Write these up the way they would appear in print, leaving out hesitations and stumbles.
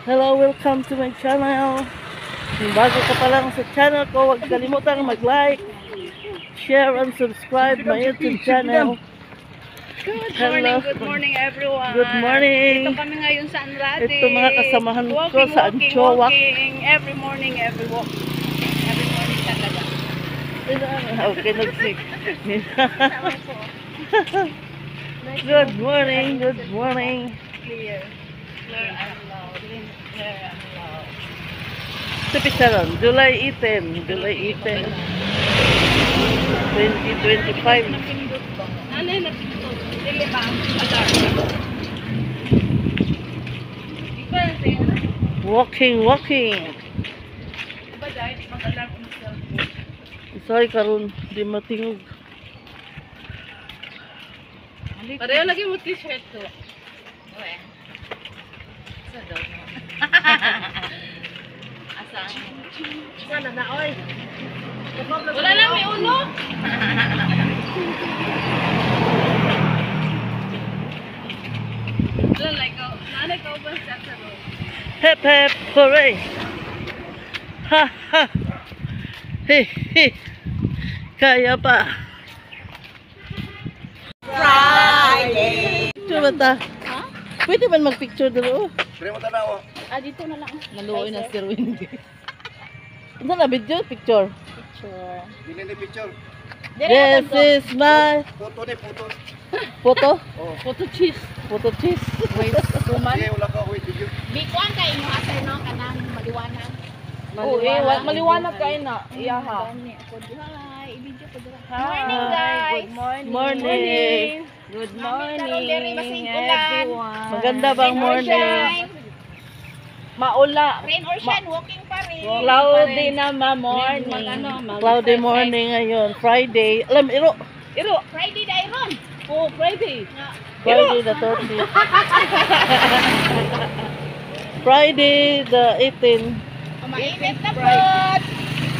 Hello, welcome to my channel. Kung bago ka pa lang sa channel ko, huwag kalimutang mag-like, share, and subscribe my YouTube channel. Good morning everyone. Good morning. Ito kami ngayon sa Andrade. Ito mga kasamahan ko sa Anchoa. Every morning talaga. Okay, nagsik. Good morning, good morning. Clear and loud. Clear and loud. Sa Pisaron, July 18, 2025. Napindot ba? Ano yung napindot? Dili ba ang alarm? Iba na Walking. Iba dahil mag-alarm ang cellphone. Sorry karon, di matingog. Pareho lagi mo t-shirt to. Uwe. Sa daw mo. Asaan? Sana na, oy. Wala lang, may uno. Wala lang, nanay ka ba sa road? Hep hep, hooray! Ha ha! He he! Kaya pa! Friday! Picture ba ta? Ha? Pwede man mag-picture dalo? Pero mo tanaw. Dito na lang. Naluoy na si Wendy. Ano na video? Picture? Picture. Dili ni picture. This is my Photo ni photo. photo. Oh. Photo cheese. Wait, suman. Sige, wala ka wait video. Bikuan kay mo asay no kanang maliwanag. Maliwanag kayo na. Iyaha. Hi, i-video ko dira. Morning, guys. Morning. Good Karon diri basig ulan. Maganda bang morning? Maula. Rain or shine, walking pa rin. Cloudy na morning. Cloudy morning ngayon. Friday. Alam, iro. Friday day ron. Oh, Friday. Friday the 30th. Friday the 18th. Mainit na pod.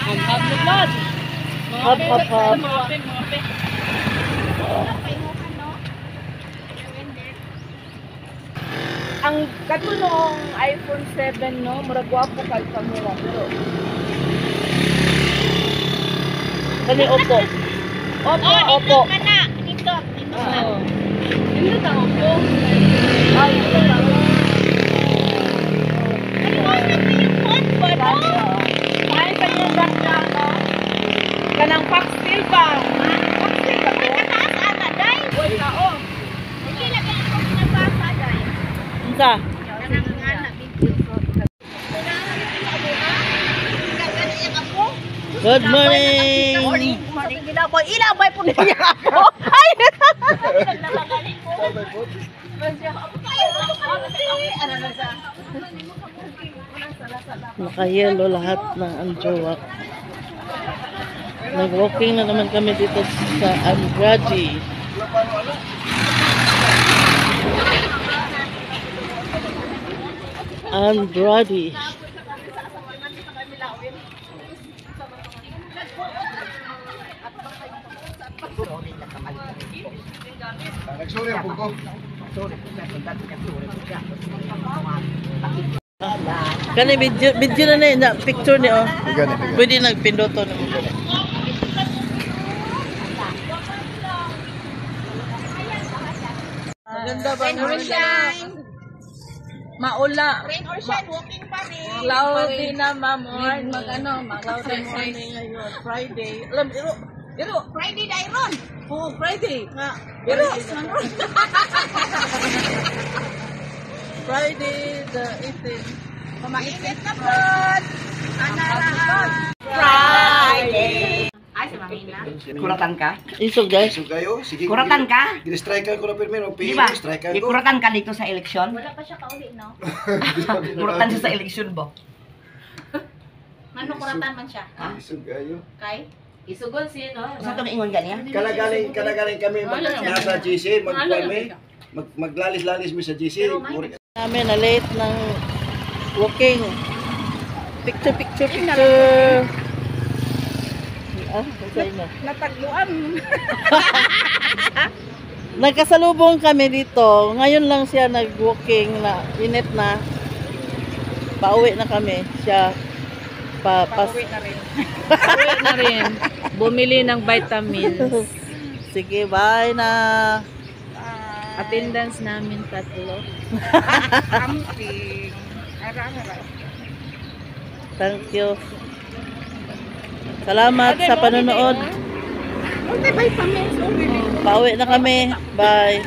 Hab na blood. Hab. Pahinguhan no. Ang katulong iPhone 7 no, murag gwapo kay camera pero Kani opo. Opo. Kana, dito. Hindi ta opo. Ay, ito na. Maliwanag na yung phone ba no? Ay, sa yung ganda no. Kanang pastel ba? Pastel ba to? Kataas ana day. Uy, kao. Dili lagi ako nabasa day. Unsa? Kanang ana video. Good morning. Morning ginaboy. Ilabay po niya ako. Ay. Naglalagali ko. Ano na sa? Naka-yellow lahat ng Anchoa. Nag-walking na naman kami dito sa Andrade. Nagsorry ang buko. Kani video na picture ni oh. Gani. Pwede nagpinduto na mo. Maganda ba Rain or shine. Maula. Rain or shine, walking pa rin. Cloudy na morning. Cloudy morning ngayon, Friday. Alam, iro. Friday day ron. Oh, Friday. Nga. Pero Friday the 18th. Mainit na pod. Friday. Ay, sa mamina. Kuratan ka? Isog guys. So kayo, sige. Kuratan ka? Gina-strike ko na primero, Di ba? strike ko. Ikuratan ka dito sa eleksyon? Wala pa siya kauli, no? Kuratan siya sa eleksyon ba? Mano kuratan man siya? Isog kayo. Kay? isugon siya no. Sa itong ingon ka niya? Kanagaling kami nasa GC, maglalis-lalis mi sa GC. Namin na late ng walking. Picture. Sa'yo mo. Natagluan. Nagkasalubong kami dito. Ngayon lang siya nag-walking na init na. Pauwi na kami. Siya, Pauwi na rin. Pauwi na rin. Bumili ng vitamins. Sige, bye na. Attendance namin 3. Camping. Thank you. Salamat sa panonood. Multivitamins. Pauwi na kami. Bye.